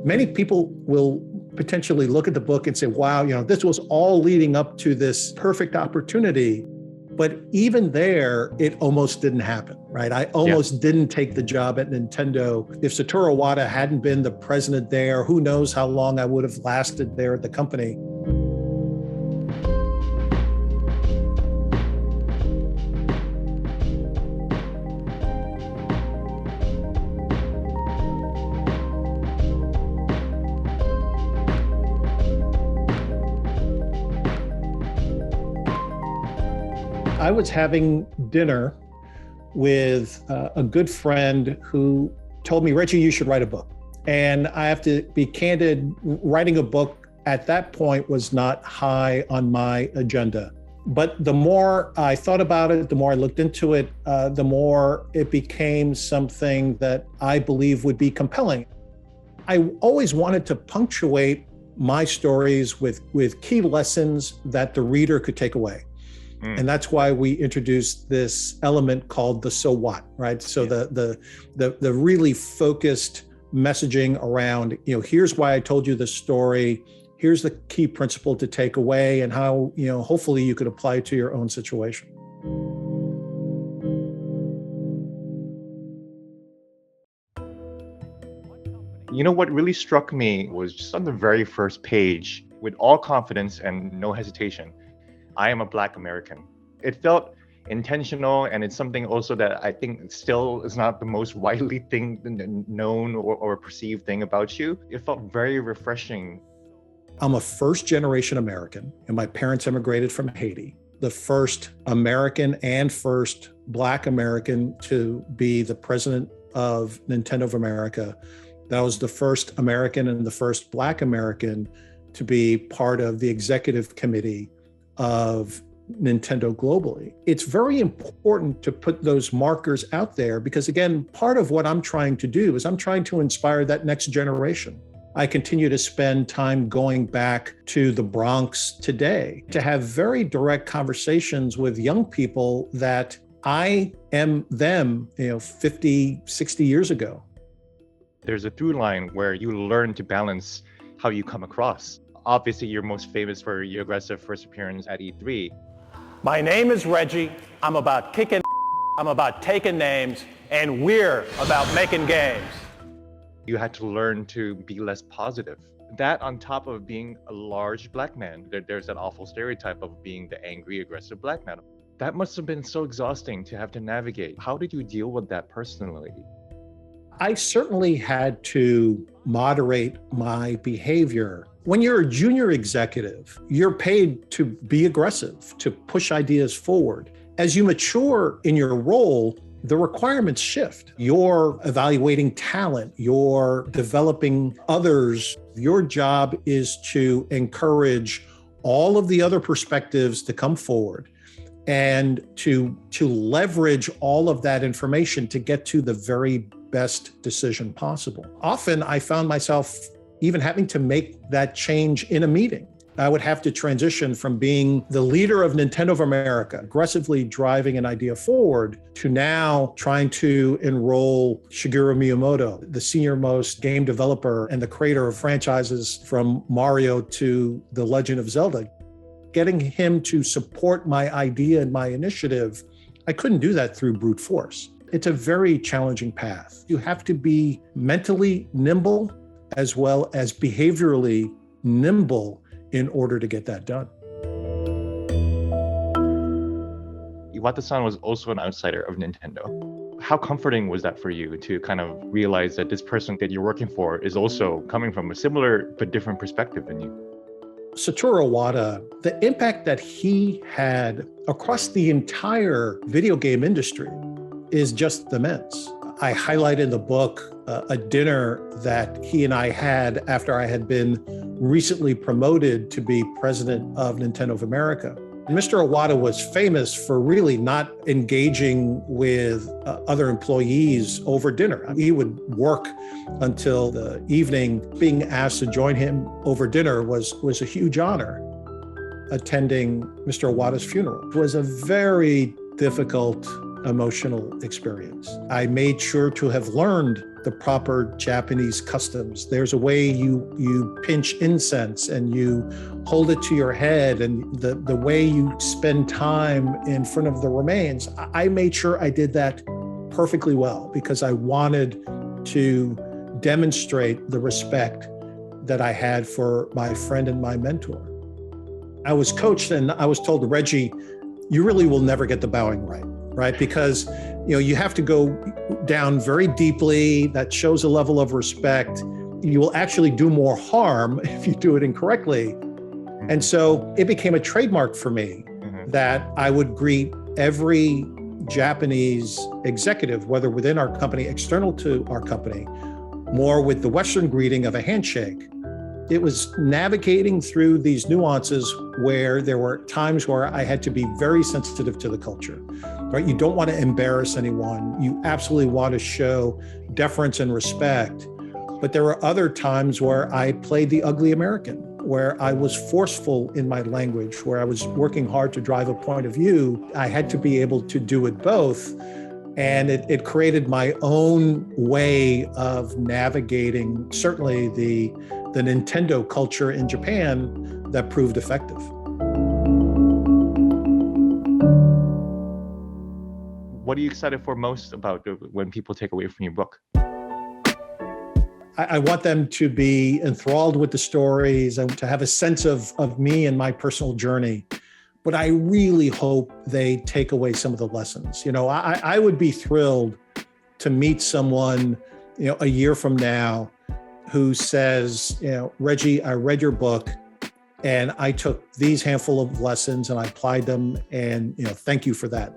Many people will potentially look at the book and say, wow, this was all leading up to this perfect opportunity. But even there, it almost didn't happen, right? I almost didn't take the job at Nintendo. If Satoru Iwata hadn't been the president there, who knows how long I would have lasted there at the company. I was having dinner with a good friend who told me, Reggie, you should write a book. And I have to be candid, writing a book at that point was not high on my agenda. But the more I thought about it, the more I looked into it, the more it became something that I believe would be compelling. I always wanted to punctuate my stories with key lessons that the reader could take away. And that's why we introduced this element called the so what, right? So the really focused messaging around, here's why I told you the story, here's the key principle to take away, and how, hopefully you could apply it to your own situation. What really struck me was just on the very first page, with all confidence and no hesitation, I am a Black American. It felt intentional, and it's something also that I think still is not the most widely known or perceived thing about you. It felt very refreshing. I'm a first-generation American, and my parents immigrated from Haiti. The first American and first Black American to be the president of Nintendo of America. That was the first American and the first Black American to be part of the executive committee of Nintendo globally. It's very important to put those markers out there because, again, part of what I'm trying to do is I'm trying to inspire that next generation. I continue to spend time going back to the Bronx today to have very direct conversations with young people that I am them, 50, 60 years ago. There's a through line where you learn to balance how you come across. Obviously, you're most famous for your aggressive first appearance at E3. My name is Reggie. I'm about kicking, I'm about taking names, and we're about making games. You had to learn to be less positive. That on top of being a large Black man, there's that awful stereotype of being the angry, aggressive Black man. That must have been so exhausting to have to navigate. How did you deal with that personally? I certainly had to moderate my behavior. When you're a junior executive, you're paid to be aggressive, to push ideas forward. As you mature in your role, the requirements shift. You're evaluating talent, you're developing others. Your job is to encourage all of the other perspectives to come forward and to leverage all of that information to get to the very best decision possible. Often I found myself even having to make that change in a meeting. I would have to transition from being the leader of Nintendo of America, aggressively driving an idea forward, to now trying to enroll Shigeru Miyamoto, the senior most game developer and the creator of franchises from Mario to The Legend of Zelda. Getting him to support my idea and my initiative, I couldn't do that through brute force. It's a very challenging path. You have to be mentally nimble as well as behaviorally nimble in order to get that done. Iwata-san was also an outsider of Nintendo. How comforting was that for you to kind of realize that this person that you're working for is also coming from a similar but different perspective than you? Satoru Iwata, the impact that he had across the entire video game industry is just immense. I highlight in the book a dinner that he and I had after I had been recently promoted to be president of Nintendo of America. Mr. Iwata was famous for really not engaging with other employees over dinner. He would work until the evening. Being asked to join him over dinner was a huge honor. Attending Mr. Iwata's funeral was a very difficult emotional experience. I made sure to have learned the proper Japanese customs. There's a way you pinch incense and you hold it to your head, and the way you spend time in front of the remains. I made sure I did that perfectly well because I wanted to demonstrate the respect that I had for my friend and my mentor. I was coached and I was told, Reggie, you really will never get the bowing right? Because you have to go down very deeply. That shows a level of respect. You will actually do more harm if you do it incorrectly. And so it became a trademark for me that I would greet every Japanese executive, whether within our company, external to our company, more with the Western greeting of a handshake. It was navigating through these nuances where there were times where I had to be very sensitive to the culture, right? You don't want to embarrass anyone. You absolutely want to show deference and respect. But there were other times where I played the ugly American, where I was forceful in my language, where I was working hard to drive a point of view. I had to be able to do it both. And it created my own way of navigating, certainly the Nintendo culture in Japan that proved effective. What are you excited for most about when people take away from your book? I want them to be enthralled with the stories and to have a sense of me and my personal journey. But I really hope they take away some of the lessons. I would be thrilled to meet someone, a year from now who says, Reggie, I read your book and I took these handful of lessons and I applied them, and thank you for that.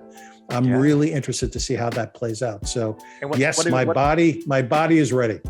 I'm really interested to see how that plays out. So yes, my body is ready.